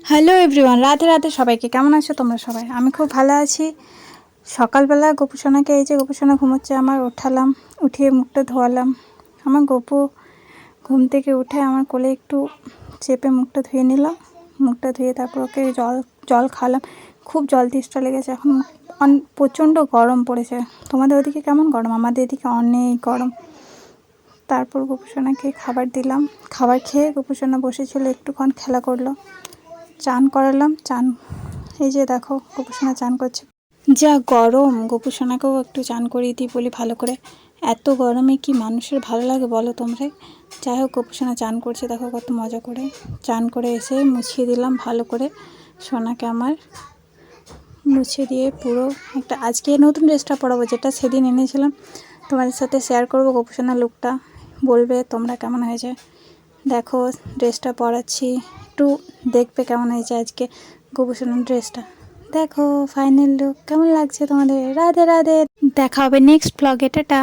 Hello everyone, Radhe Radhe. সবাইকে কেমন আছো তোমরা সবাই? আমি খুব ভালো আছি। সকালবেলা গোপুসোনাকে এই যে গোপুসোনা ঘুমোচ্ছে আমার, উঠালাম, উঠিয়ে মুখটা ধোয়ালাম। আমার গপু ঘুম থেকে উঠে আমার কোলে একটু চেপে মুখটা ধুয়ে নিলাম। মুখটা ধুয়ে তারপর ওকে জল খাওয়ালাম। খুব জল তেষ্টা লেগেছে এখন, প্রচণ্ড গরম পড়েছে। তোমাদের ওদিকে কেমন গরম? আমাদের এদিকে অনেক গরম। তারপর গোপুসোনাকে খাবার দিলাম। খাবার খেয়ে গোপুসোনা বসেছিল, একটুক্ষণ খেলা করলো। চান করালাম। এই যে দেখো গোপুসোনা চান করছে। যা গরম, গোপুসোনাকেও একটু চান করিয়ে দিই বলি ভালো করে। এত গরমে কি মানুষের ভালো লাগে বলো তোমরা? যাই হোক, গোপুসোনা চান করছে, দেখো কত মজা করে। চান করে এসে মুছিয়ে দিলাম ভালো করে সোনাকে আমার। মুছিয়ে দিয়ে পুরো একটা আজকে নতুন ড্রেসটা পরাবো, যেটা সেদিন এনেছিলাম, তোমাদের সাথে শেয়ার করবো গোপুসোনার লুকটা। বলবে তোমরা কেমন হয়েছে। দেখো ড্রেসটা পরাচ্ছি, একটু দেখবে কেমন হয়েছে আজকে গোপুসোনার ড্রেসটা। দেখো ফাইনাল লুক কেমন লাগছে তোমাদের। রাধে রাধে, দেখা হবে নেক্সট ব্লগে, টাটা।